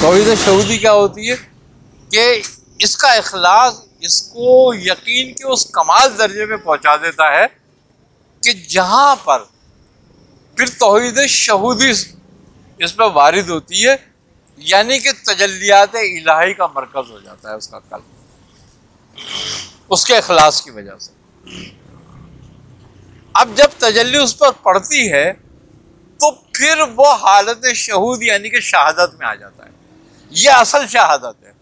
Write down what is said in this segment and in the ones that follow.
तौहीद शहूदी क्या होती है कि इसका इखलास इसको यकीन के उस कमाल दर्जे में पहुंचा देता है कि जहां पर फिर तौहीद शहूदी इस पर वारिद होती है, यानी कि तजल्लियात इलाही का मरकज हो जाता है उसका कल्ब, उसके इखलास की वजह से। अब जब तजल्ली उस पर पड़ती है तो फिर वो हालत शहूद यानी कि शहादत में आ जाता है। ये असल शहादत है।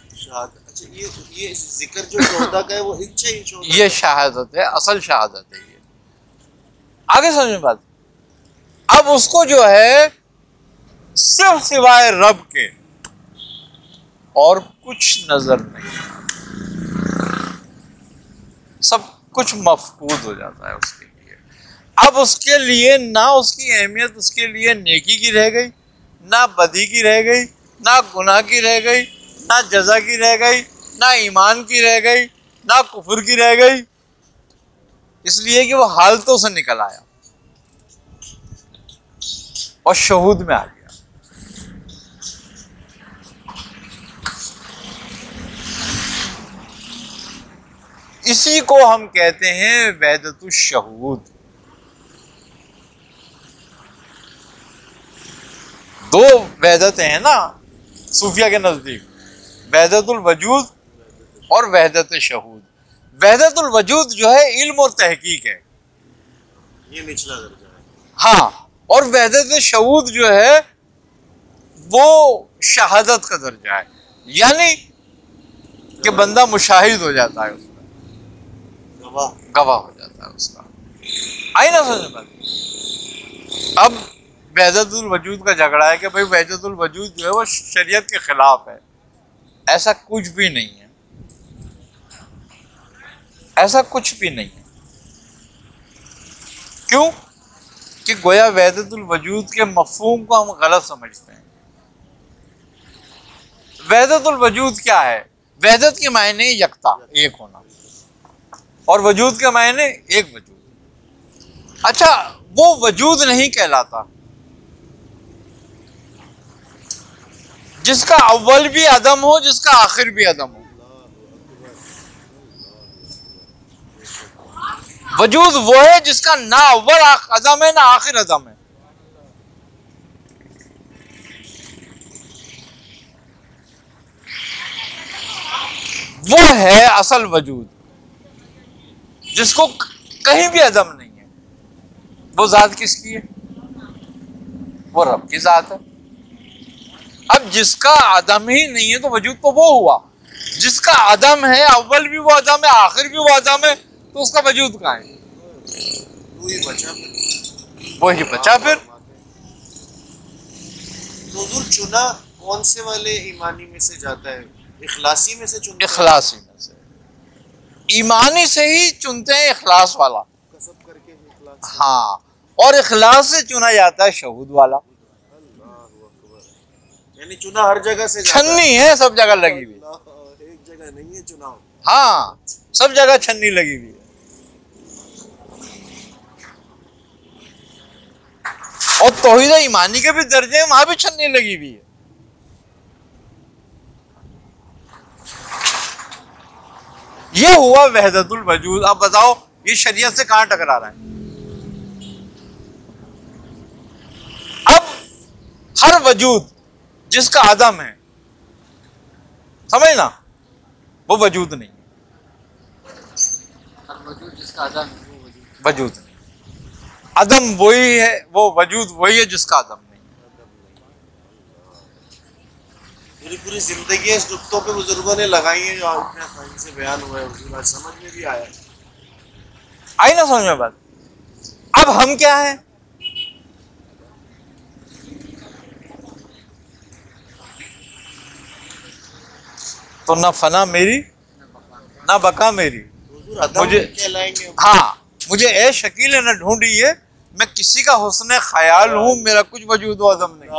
अच्छा, ये जिक्र जो शोहदा का है वो इच्छा ही शोहदा, ये शहादत है, असल शहादत है ये। आगे समझ में बात। अब उसको जो है सिर्फ सिवाय रब के और कुछ नजर नहीं, सब कुछ मफकूद हो जाता है उसके लिए। अब उसके लिए ना उसकी अहमियत उसके लिए नेकी की रह गई, ना बदी की रह गई, ना गुनाह की रह गई, ना जजा की रह गई, ना ईमान की रह गई, ना कुफर की रह गई, इसलिए कि वो हालतों से निकल आया और शहूद में आ गया। इसी को हम कहते हैं वहदतुश शहूद। दो वहदतें हैं ना सूफिया के नजदीक, वहदतुल वजूद और वहदत शहूद। वहदतुल वजूद जो है इल्म और तहकीक है, ये निचला दर्जा है। हाँ, और वहदत शहूद जो है वो शहादत का दर्जा है, यानी कि बंदा मुशाहिद हो जाता है, उसमें गवाह हो जाता है उसका। आई ना समझ में। अब वहदतुल वजूद का झगड़ा है कि भाई वहदतुल वजूद जो है वो शरीयत के खिलाफ है। ऐसा कुछ भी नहीं है, ऐसा कुछ भी नहीं है। क्यों? कि गोया वहदतुल वजूद के मफहूम को हम गलत समझते हैं। वहदतुल वजूद क्या है? वहदत के मायने यकता, एक होना, और वजूद के मायने एक वजूद। अच्छा, वो वजूद नहीं कहलाता जिसका अव्वल भी अदम हो, जिसका आखिर भी अदम हो। वजूद वो है जिसका ना अव्वल अदम है ना आखिर अदम है। वो है असल वजूद जिसको कहीं भी अदम नहीं है। वो जात किसकी है? वो रब की जात है। अब जिसका अदम ही नहीं है तो वजूद तो वो हुआ। जिसका अदम है, अव्वल भी वो अदम है, आखिर भी वो अदम है, तो उसका वजूद कहाँ है? वही बचा फिर। तो हुजूर चुना कौन से वाले ईमानी में से जाता है? इखलासी में से चुनता है? इखलासी में से, ईमानी से ही चुनते हैं इखलास वाला, कसब करके इखलास। हाँ, और इखलास से चुना जाता है शहूद वाला। यानी चुना हर जगह से छन्नी है, सब जगह लगी हुई, एक जगह नहीं है चुनाव। हाँ, सब जगह छन्नी लगी हुई है। और तौहीद ईमानी के भी दर्जे हैं, वहां भी छन्नी लगी हुई है। ये हुआ वहदतुल वजूद। अब बताओ ये शरीयत से कहां टकरा रहा है? अब हर वजूद जिसका आदम है, समझ ना, वो वजूद नहीं है। हर वजूद जिसका आदम है वो वजूद नहीं। अदम वही है, वो वजूद वही है जिसका आदम नहीं। पूरी पूरी जिंदगी इस नुक्तों पे बुजुर्गों ने लगाई है, जो आपने आसानी से बयान हुआ है, हुजूर आज समझ में भी आया। आई ना समझ में बात। अब हम क्या है? तो ना फना मेरी ना बका मेरी। मुझे कहलाएंगे। हाँ, मुझे ए शकील न ढूंढिए, मैं किसी का हुस्न ख्याल हूं, मेरा कुछ वजूद आदम नहीं।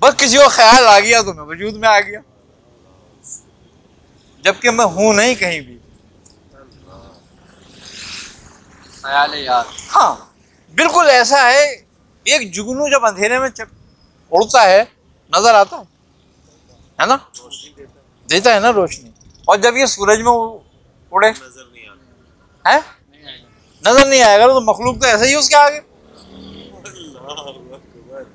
बस किसी को ख्याल आ गया तो मैं वजूद में आ गया, जबकि मैं हूं नहीं कहीं भी। ख्याल है यार। हाँ, बिल्कुल ऐसा है एक जुगनू जब अंधेरे में उड़ता है नजर आता है ना, रोशनी देता देता है ना रोशनी। और जब ये सूरज में उड़े है, नजर नहीं आता। है नहीं आएगा। नजर नहीं आएगा, तो मखलूक तो ऐसे ही उसके आगे। अल्लाह अकबर।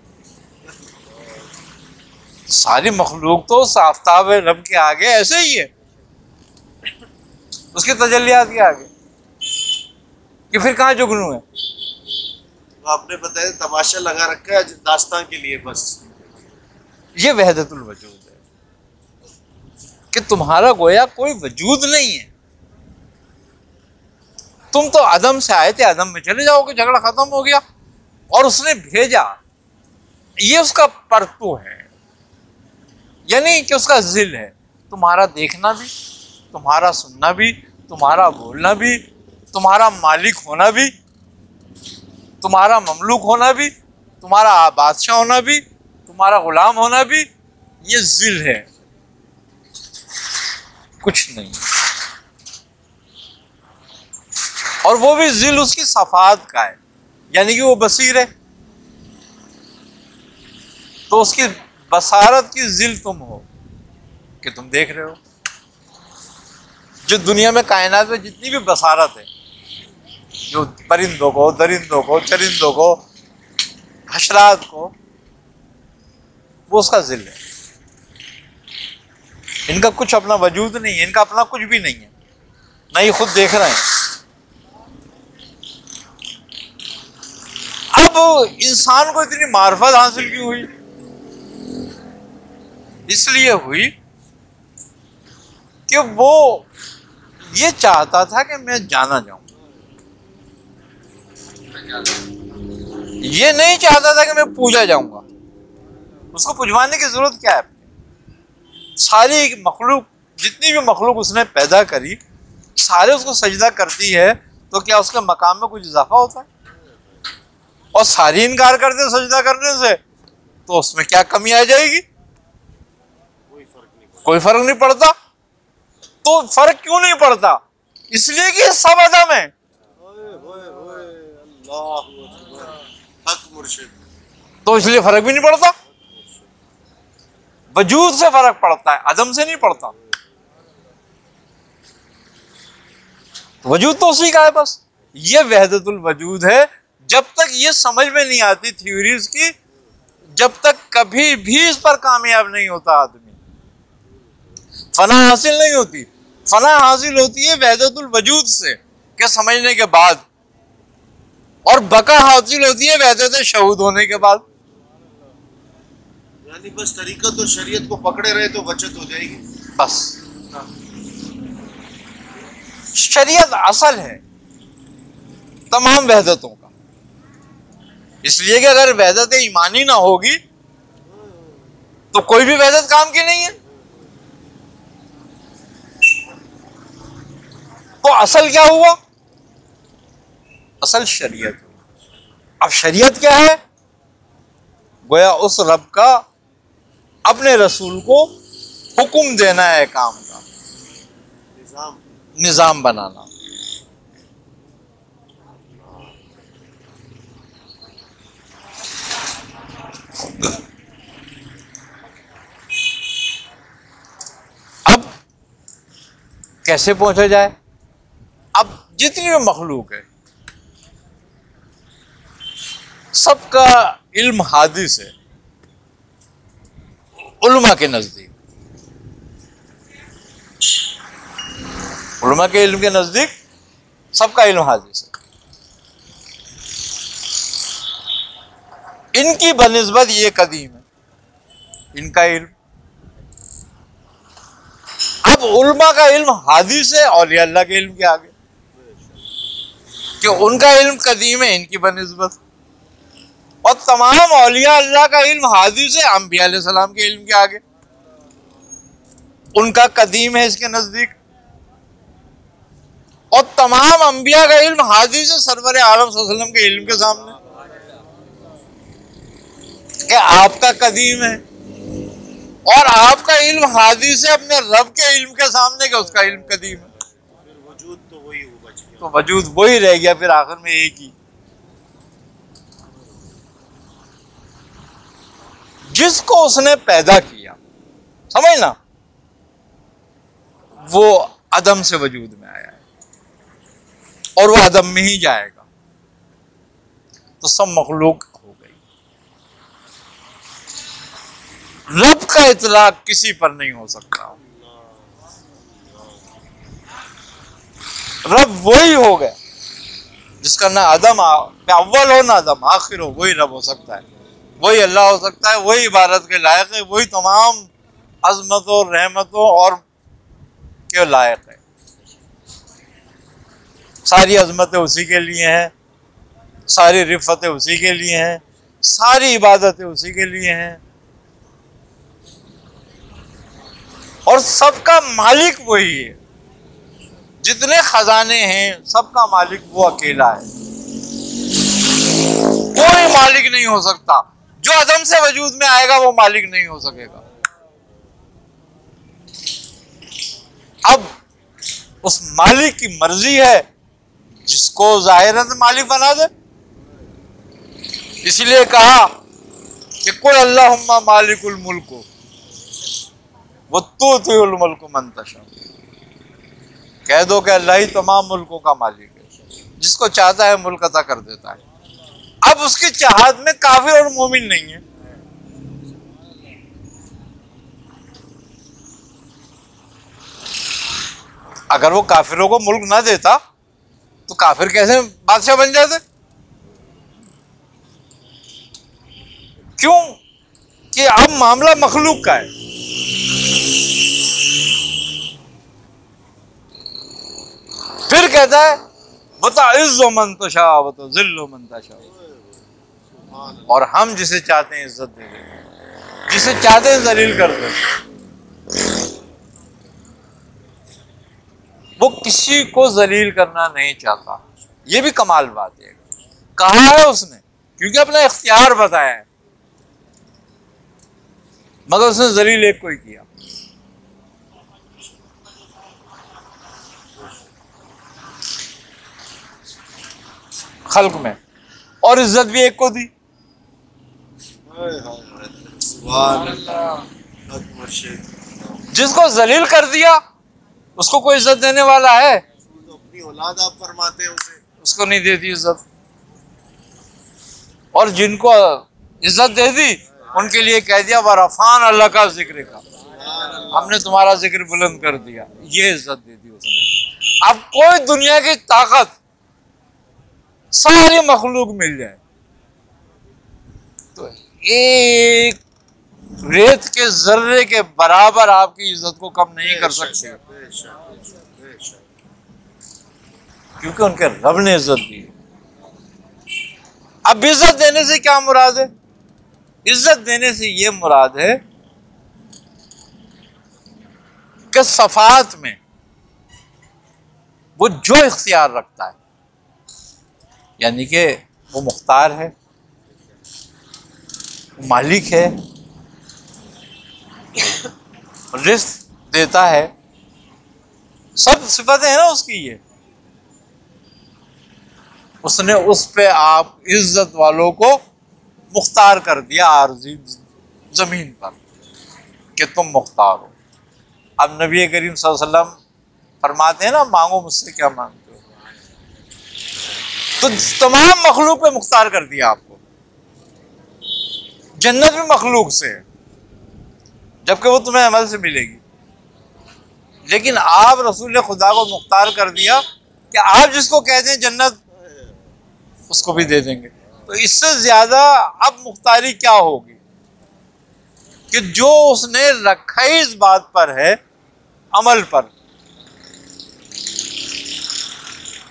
सारी मखलूक तो उस आफताब रब के आगे ऐसे ही है, उसके तजल्लियात के आगे, कि फिर कहाँ जुगनू है। तो आपने बताया तमाशा लगा रखा है दास्तान के लिए बस। ये वहदतुल वजूद है कि तुम्हारा गोया कोई वजूद नहीं है, तुम तो अदम से आए थे, अदम में चले जाओगे, झगड़ा खत्म हो गया। और उसने भेजा, ये उसका परतु है, यानी कि उसका जिल है। तुम्हारा देखना भी, तुम्हारा सुनना भी, तुम्हारा बोलना भी, तुम्हारा मालिक होना भी, तुम्हारा ममलूक होना भी, तुम्हारा बादशाह होना भी, तुम्हारा गुलाम होना भी, ये जिल है, कुछ नहीं। और वो भी जिल उसकी सफात का है, यानी कि वो बसीर है, तो उसकी बसारत की जिल तुम हो कि तुम देख रहे हो। जो दुनिया में कायनात में जितनी भी बसारत है, जो परिंदों को, दरिंदों को, चरिंदों को, हशरात को, वो उसका जिल है। इनका कुछ अपना वजूद नहीं है, इनका अपना कुछ भी नहीं है, ना ये खुद देख रहे हैं। अब इंसान को इतनी मार्फत हासिल क्यों हुई? इसलिए हुई कि वो ये चाहता था कि मैं जाना जाऊं, ये नहीं चाहता था कि मैं पूजा जाऊंगा। उसको पुजवाने की जरूरत क्या है? सारी मखलूक, जितनी भी मखलूक उसने पैदा करी, सारे उसको सजदा करती है, तो क्या उसके मकाम में कुछ इजाफा होता है? और सारी इनकार करते सजदा करने से, तो उसमें क्या कमी आ जाएगी? कोई फर्क नहीं पड़ता। तो फर्क क्यों नहीं पड़ता? इसलिए कि सब अदम है। हक मुर्शिद। तो इसलिए फर्क भी नहीं पड़ता, वजूद से फर्क पड़ता है, अदम से नहीं पड़ता। वजूद तो उसी का है बस। ये वहदतुल वजूद है। जब तक ये समझ में नहीं आती थ्योरीज की, जब तक कभी भी इस पर कामयाब नहीं होता आदमी, फना हासिल नहीं होती। फना हासिल होती है वहदतुल वजूद से के समझने के बाद, और बका हासिल होती है वहदत शहूद होने के बाद। यानी बस तरीकत और शरीयत को पकड़े रहे तो बचत हो जाएगी। बस शरीयत असल है तमाम वहदतों का। इसलिए कि अगर वहदत ईमानी ना होगी तो कोई भी वहदत काम की नहीं है। तो असल क्या हुआ? असल शरीयत। अब शरीयत क्या है? गोया उस रब का अपने रसूल को हुक्म देना है, काम का निजाम बनाना। अब कैसे पहुंचा जाए? अब जितनी भी मखलूक है सबका इल्म हादिस है उलमा के नजदीक। उलमा के इल्म के नजदीक सबका इल्म हादिस है। इनकी बनिस्बत ये कदीम है, इनका इल्म। अब उलमा का इल्म हादिस है औलिया अल्लाह के इल्म के आगे, कि उनका इल्म कदीम है इनकी बनिस्बत। और तमाम औलिया अल्लाह का इल्म हादिस है अंबिया अलैहिस्सलाम के इल्म के आगे, उनका कदीम है इसके नजदीक। और तमाम अंबिया का इल्म हादिस है सरवर आलम सल्लल्लाहु अलैहि वसल्लम के इल्म के सामने, कि आपका कदीम है। और आपका इल्म हादिस है अपने रब के इल्म के सामने, कि उसका इल्म कदीम है। फिर वजूद तो वही बच गया। तो वजूद वही रह गया फिर आखिर में एक ही। जिसको उसने पैदा किया, समझना, वो अदम से वजूद में आया है और वो अदम में ही जाएगा, तो सब मखलूक हो गई। रब का इतलाक किसी पर नहीं हो सकता। रब वही हो गया जिसका ना अदम अव्वल हो ना अदम आखिर हो, वही रब हो सकता है, वही अल्लाह हो सकता है, वही इबादत के लायक है, वही तमाम अजमतों रहमतों और के लायक है। सारी अजमतें उसी के लिए हैं, सारी रिफतें उसी के लिए हैं, सारी इबादतें उसी के लिए हैं, और सबका मालिक वही है। जितने खजाने हैं सबका मालिक वो अकेला है, कोई मालिक नहीं हो सकता। जो अदम से वजूद में आएगा वो मालिक नहीं हो सकेगा। अब उस मालिक की मर्जी है, जिसको जाहिरन मालिक बना दे। इसलिए कहा कि कुल अल्लाहुम्मा मालिकुल मुल्क व तुतिउल मुल्क मन तशा। कह दो कि अल्लाह ही तमाम मुल्कों का मालिक है, जिसको चाहता है मुल्क अता कर देता है। अब उसकी चाहत में काफिर और मोमिन नहीं है। अगर वो काफिरों को मुल्क ना देता तो काफिर कैसे बादशाह बन जाते? क्यों कि अब मामला मखलूक का है। फिर कहता है बता इज्जो मन तशा बता जिल्लो मन तशा, और हम जिसे चाहते हैं इज्जत दे देंगे, जिसे चाहते हैं जलील कर देंगे। वो किसी को जलील करना नहीं चाहता। ये भी कमाल बात है। कहा है उसने क्योंकि अपना इख्तियार बताया है, मगर उसने जलील एक को ही किया। खल्क में, और इज्जत भी एक को दी। जिसको जलील कर दिया उसको कोई इज्जत देने वाला है? तो अपनी औलाद आप फरमाते हैं उसे, उसको नहीं देती इज्जत। और जिनको इज्जत दे दी उनके लिए कह दिया वरफान अल्लाह का जिक्र का, हमने तुम्हारा जिक्र बुलंद कर दिया। ये इज्जत दे दी उसने। अब कोई दुनिया की ताकत सारी मखलूक मिल जाए तो एक रेत के जर्रे के बराबर आपकी इज्जत को कम नहीं कर सकते, क्योंकि उनके रब ने इज्जत दी। अब इज्जत देने से क्या मुराद है? इज्जत देने से यह मुराद है कि सफात में वो जो इख्तियार रखता है, यानी कि वो मुख्तार है, वो मालिक है, रिस्क देता है, सब सिफतें हैं ना उसकी। ये उसने उस पे आप इज्जत वालों को मुख्तार कर दिया आरज़ी जमीन पर कि तुम मुख्तार हो। अब नबी करीम सल्लल्लाहु अलैहि वसल्लम फरमाते हैं ना, मांगो मुझसे क्या मांगते हो, तो तमाम मखलूक पे मुख्तार कर दिया आपको। जन्नत भी मखलूक से है, जबकि वो तुम्हें अमल से मिलेगी, लेकिन आप रसूल खुदा को मुख्तार कर दिया कि आप जिसको कहते हैं जन्नत उसको भी दे देंगे। तो इससे ज्यादा अब मुख्तारी क्या होगी कि जो उसने रखा ही इस बात पर है, अमल पर।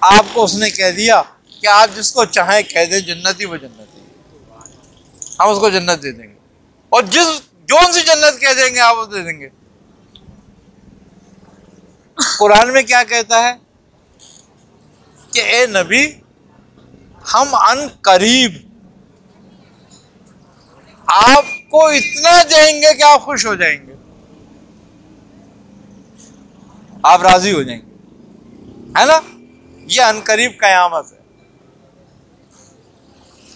आपको उसने कह दिया कि आप जिसको चाहें कह दें जन्नती, वो जन्नती, हम उसको जन्नत दे देंगे, और जो सी जन्नत कह देंगे आप वो दे देंगे। कुरान में क्या कहता है कि ए नबी, हम अन करीब आपको इतना देंगे कि आप खुश हो जाएंगे, आप राजी हो जाएंगे, है ना। ये अन करीब कयामत है।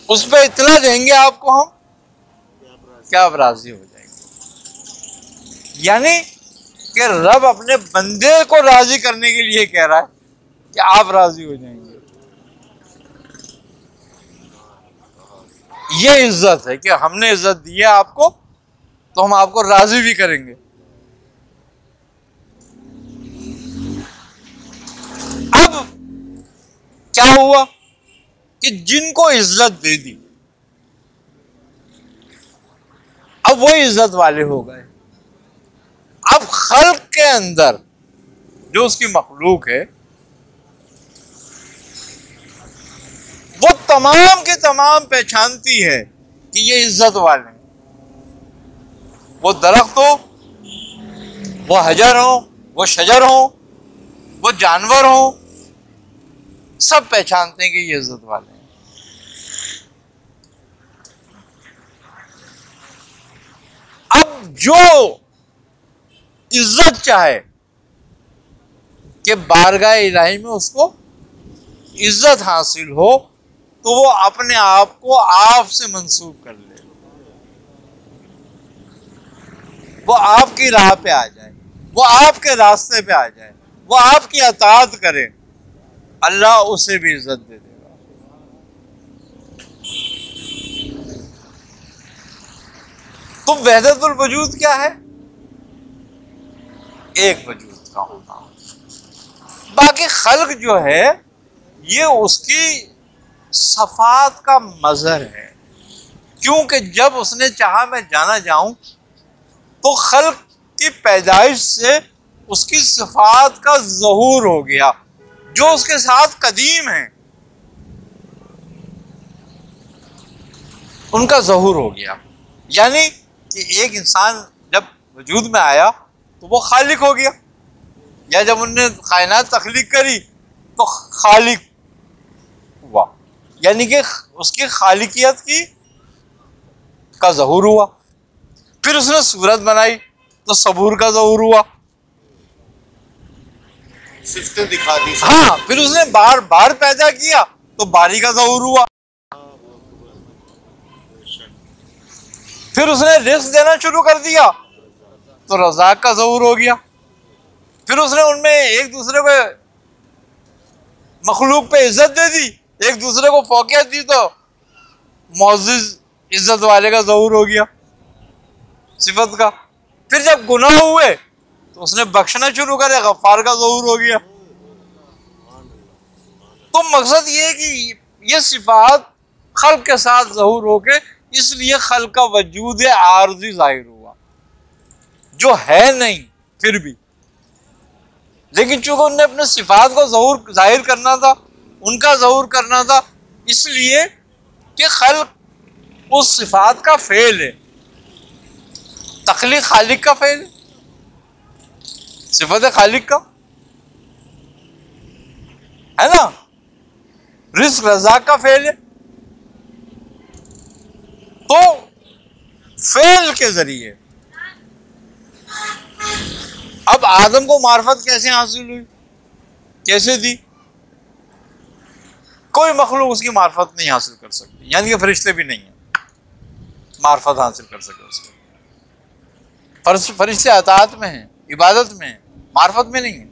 उस पर इतना देंगे आपको हम क्या आप राजी हो जाएंगे? यानी कि रब अपने बंदे को राजी करने के लिए कह रहा है कि आप राजी हो जाएंगे। ये इज्जत है कि हमने इज्जत दी है आपको, तो हम आपको राजी भी करेंगे। अब क्या हुआ कि जिनको इज्जत दे दी, अब वो इज्जत वाले हो गए। अब खल्क के अंदर जो उसकी मखलूक है, वो तमाम के तमाम पहचानती है कि ये इज्जत वाले हैं। वो दरख्त हो, वो हजर हो, वो शजर हो, वो जानवर हो, सब पहचानते हैं कि ये इज्जत वाले हैं। अब जो इज्जत चाहे कि बारगाह इलाही में उसको इज्जत हासिल हो, तो वो अपने आप को आप से मंसूब कर ले, वो आपकी राह पे आ जाए, वो आपके रास्ते पे आ जाए, वो आपकी अताअत करे, अल्लाह उसे भी इज्जत दे देगा। तो वहदतुल वजूद क्या है? एक वजूद का होना। बाकी खल्क जो है ये उसकी सफात का मजहर है, क्योंकि जब उसने चाहा मैं जाना जाऊं, तो खल्क की पैदाइश से उसकी सिफात का ज़हूर हो गया, जो उसके साथ कदीम है उनका ज़हूर हो गया। यानी कि एक इंसान जब वजूद में आया तो वो खालिक हो गया, या जब उन्होंने कायनात तख्लीक करी तो खालिक हुआ, यानी कि उसकी खालिकियत की का ज़हूर हुआ। फिर उसने सूरत बनाई तो सबूर का ज़हूर हुआ, सिफ्तें दिखा दी। हाँ, फिर उसने बार बार पैदा किया तो बारी का ज़हूर हुआ। फिर उसने रिस्क देना शुरू कर दिया तो रज़ाक का ज़हूर हो गया। फिर उसने उनमें एक दूसरे को मखलूक पे इज्जत दे दी, एक दूसरे को फौकियत दी, तो मुअज़्ज़िज़ इज्जत वाले का ज़हूर हो गया, सिफत का। फिर जब गुनाह हुए तो उसने बख्शना शुरू करे, गफ्फार का ज़हूर हो गया। तो मकसद ये है कि ये सिफात खल्क के साथ ज़हूर होके, इसलिए खल्क का वजूद आरज़ी ज़ाहिर हुआ, जो है नहीं फिर भी। लेकिन चूंकि उन्हें अपने सिफात को ज़हूर ज़ाहिर करना था, उनका ज़हूर करना था, इसलिए कि खल्क उस सिफात का फ़ेल है, तख्लीक खालिक का फ़ेल है, सिफत खालिक का है ना, रिज़्क़ रज़ाक का फ़ेल है। तो फ़ेल के ज़रिए अब आदम को मार्फत कैसे हासिल हुई, कैसे दी? कोई मखलूक उसकी मार्फत नहीं हासिल कर सकती, यानी कि फरिश्ते भी नहीं है मार्फत हासिल कर सके उसको। फरिश्ते अताअत में हैं, इबादत में हैं, मार्फत में नहीं है,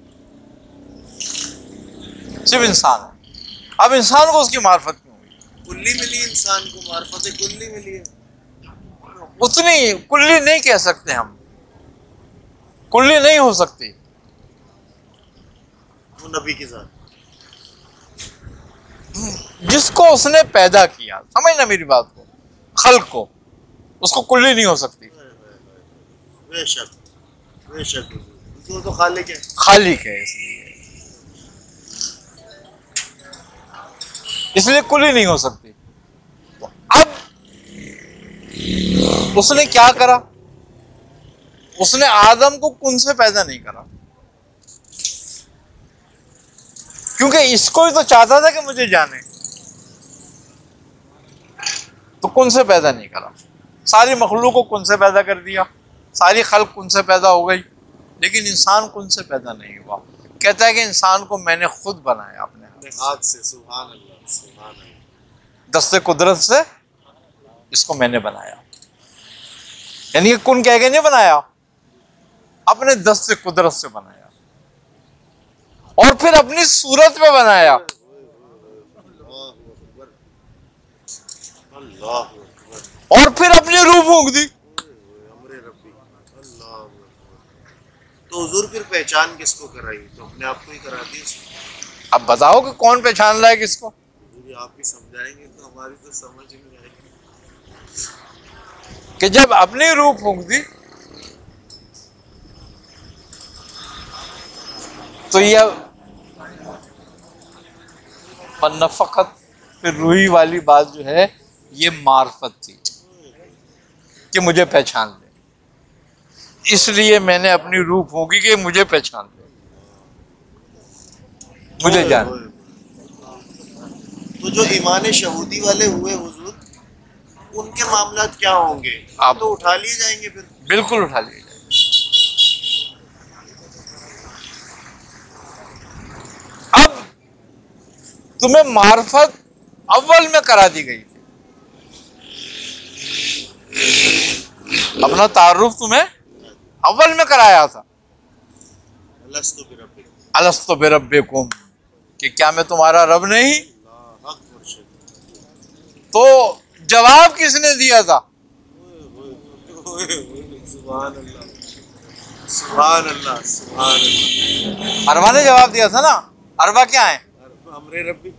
सिर्फ इंसान है। अब इंसान को उसकी मार्फत क्यों हुई? कुल्ली मिली इंसान को, मार्फत कुल्ली मिली है। उतनी कुल्ली नहीं कह सकते हम, कुल्ली नहीं हो सकती। वो नबी के साथ जिसको उसने पैदा किया, समझना मेरी बात को, खल्क को, उसको कुल्ली नहीं हो सकती। बेशक बेशक वो तो खालिक है, खालिक है, इसलिए कुल्ली नहीं हो सकती। तो अब उसने क्या करा? उसने आदम को कुन से पैदा नहीं करा, क्योंकि इसको ही तो चाहता था कि मुझे जाने, तो कुन से पैदा नहीं करा। सारी मखलूक को कुन से पैदा कर दिया, सारी खल्क कुन से पैदा हो गई, लेकिन इंसान कुन से पैदा नहीं हुआ। कहता है कि इंसान को मैंने खुद बनाया अपने हाथ से। सुभान अल्लाह, सुभान अल्लाह। दस्ते कुदरत से इसको मैंने बनाया। यानी कि कुन कह के नहीं बनाया, अपने दस्त से, कुदरत से बनाया, और फिर अपनी सूरत में बनाया। और फिर अपनी रूह फूंक दी। तो हुजूर फिर पहचान किसको कराई? तो अपने आप को ही करा दी। अब बताओ कि कौन पहचान रहा है किसको? आप ही समझाएंगे तो हमारी तो समझ ही नहीं आएगी। कि जब अपनी रूह फूंक दी तो यह फकत फिर रूही वाली बात जो है ये मार्फत थी कि मुझे पहचान ले, इसलिए मैंने अपनी रूह फूंकी कि मुझे पहचान ले, मुझे जान। तो जो ईमान शहूदी वाले हुए हुजूर, उनके मामलात क्या होंगे? आप तो उठा लिए जाएंगे फिर? बिल्कुल उठा लिए जाएंगे। अब तुम्हें मार्फत अव्वल में करा दी गई थी, अपना तारुफ तुम्हें अव्वल में कराया था। अलस्तु बिरब्बिकुम, कि क्या मैं तुम्हारा रब नहीं? तो जवाब किसने दिया था? सुभान अल्लाह, सुभान अल्लाह। अरबा ने जवाब दिया था ना। अरबा क्या है? हमरे रब्बी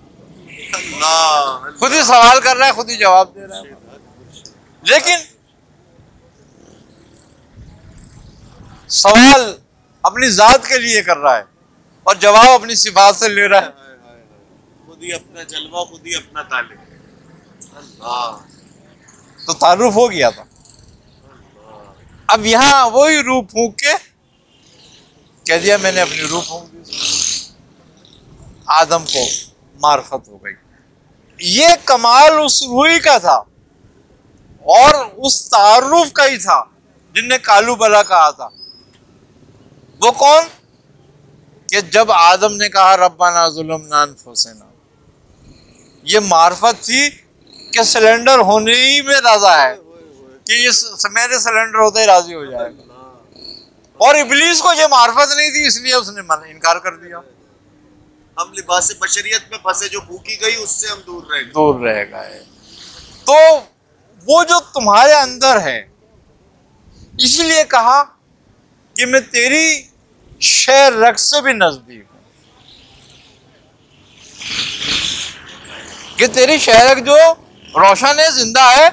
अल्लाह। खुद ही सवाल कर रहा है, खुद ही जवाब दे रहा है। लेकिन सवाल अपनी जात के लिए कर रहा है और जवाब अपनी सिफात से ले रहा है। खुद ही अपना जलवा, खुद ही अपना तालिब। अल्लाह। तो तारुफ हो गया था। अब यहाँ वही रूह फूंक के कह दिया मैंने अपनी रूह फूंक दी, आदम को मार्फत हो गई। ये कमाल उस रूही का था और उस तारुफ का ही था जिनने कालू बला कहा था। वो कौन? कि जब आदम ने कहा रब्बाना ज़ुलमना अनफुसना, ये मार्फत थी कि सिलेंडर होने ही में राजा है कि ये मेरे सिलेंडर होते ही राजी हो जाएगा। और इब्लीस को ये मार्फत नहीं थी, इसलिए उसने इनकार कर दिया। हम लिबास बशरियत में फंसे, जो भूखी गई उससे हम दूर रह गए। तो वो जो तुम्हारे अंदर है, इसलिए कहा कि मैं तेरी शहर रख से भी नजदीक हूं, कि तेरी शहर जो रोशन है, जिंदा है,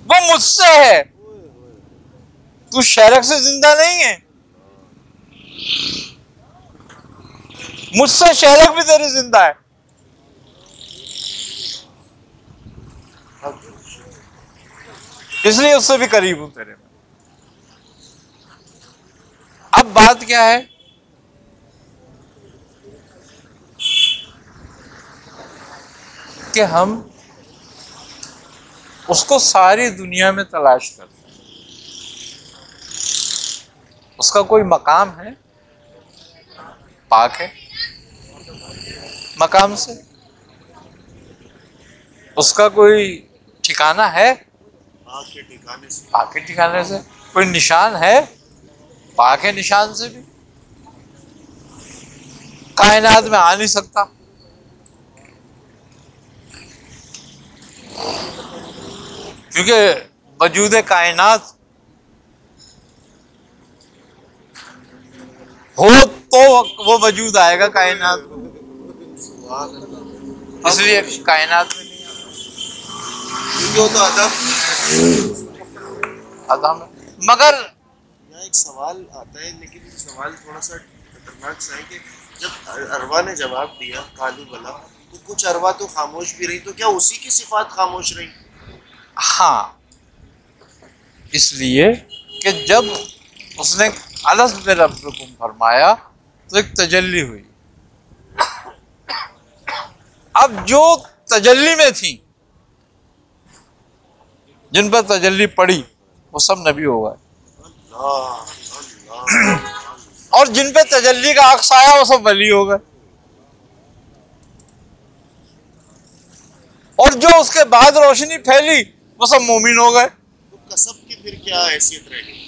वो मुझसे है। तू शहरक से जिंदा नहीं है, मुझसे शहरक भी तेरी जिंदा है। इसलिए उससे भी करीब हूं तेरे में। अब बात क्या है कि हम उसको सारी दुनिया में तलाश करते हैं, उसका कोई मकाम है? पाक है मकाम से? उसका कोई ठिकाना है? पाक के ठिकाने से। पाक के ठिकाने से। कोई निशान है? पाक है निशान से भी। कायनात में आ नहीं सकता, क्योंकि वजूद कायनात हो तो वो वजूद आएगा कायनात में, इसलिए कायनात में नहीं आता, क्योंकि वो तो आदम है। मगर यहाँ एक सवाल आता है, लेकिन ये सवाल थोड़ा सा खतरनाक सा है कि जब अरवा ने जवाब दिया कालू बला, तो कुछ अरवा तो खामोश भी रही, तो क्या उसी की सिफात खामोश रही? हाँ, इसलिए कि जब उसने अलस में रब्बुकुम फरमाया तो एक तजल्ली हुई। अब जो तजल्ली में थी, जिन पर तजल्ली पड़ी, वो सब नबी हो गए, और जिन पे तजल्ली का अक्स आया वो सब वली हो गए, और जो उसके बाद रोशनी फैली वो सब मोमिन हो गए। तो कसब की फिर क्या हैसियत रह गई?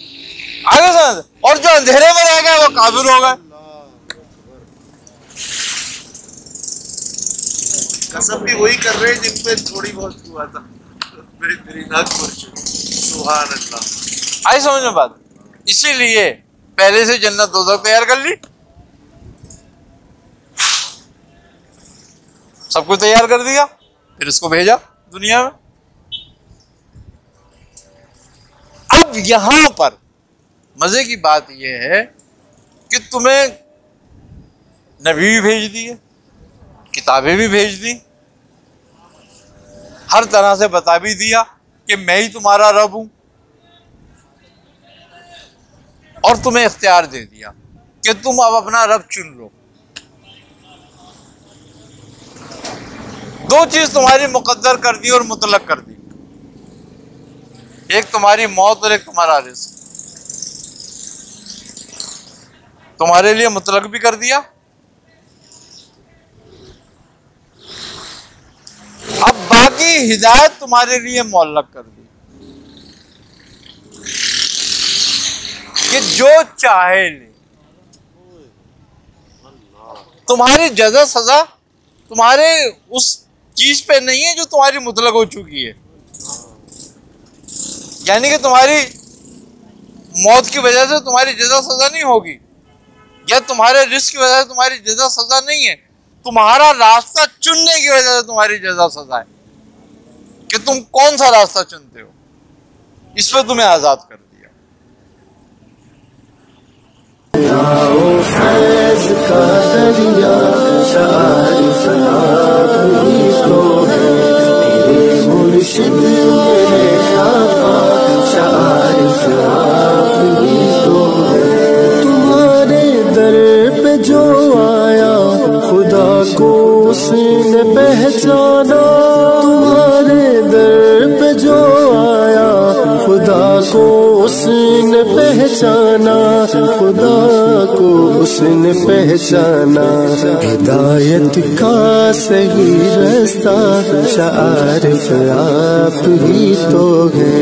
आगे समझ। और जो अंधेरे में रह गए वो काबिल हो गए। कसब भी वही कर रहे हैं जिन पे थोड़ी बहुत हुआ था। बेहतरीन सुभान अल्लाह। आई समझ में बात। इसीलिए पहले से जन्नत दोज़ख तैयार कर ली, सब कुछ तैयार कर दिया, फिर इसको भेजा दुनिया में। अब यहां पर मजे की बात यह है कि तुम्हें नबी भी भेज दिए, किताबें भी भेज दी, हर तरह से बता भी दिया कि मैं ही तुम्हारा रब हूं, और तुम्हें इख्तियार दे दिया कि तुम अब अपना रब चुन लो। दो चीज तुम्हारी मुकद्दर कर दी और मुतलक कर दी, एक तुम्हारी मौत और एक तुम्हारा रिज़्क़। तुम्हारे लिए मुतलक भी कर दिया, अब बाकी हिदायत तुम्हारे लिए मुअल्लक कर दी कि जो चाहे ले। तुम्हारी जज़ा सजा तुम्हारे उस चीज पे नहीं है जो तुम्हारी मुतलक हो चुकी है, यानी कि तुम्हारी मौत की वजह से तुम्हारी जज़ा सजा नहीं होगी, या तुम्हारे रिस्क की वजह से तुम्हारी जज़ा सजा नहीं है, तुम्हारा रास्ता चुनने की वजह से तुम्हारी जज़ा सजा है कि तुम कौन सा रास्ता चुनते हो। इस पे तुम्हें आजाद कर दिया। तुम्हारे दर पे जो आया खुदा को उसने पहचाना, तुम्हारे दर पे जो आया खुदा को उसने पहचाना, खुदा को उसने पहचाना। हिदायत का सही रास्ता शारिफ आप ही तो है,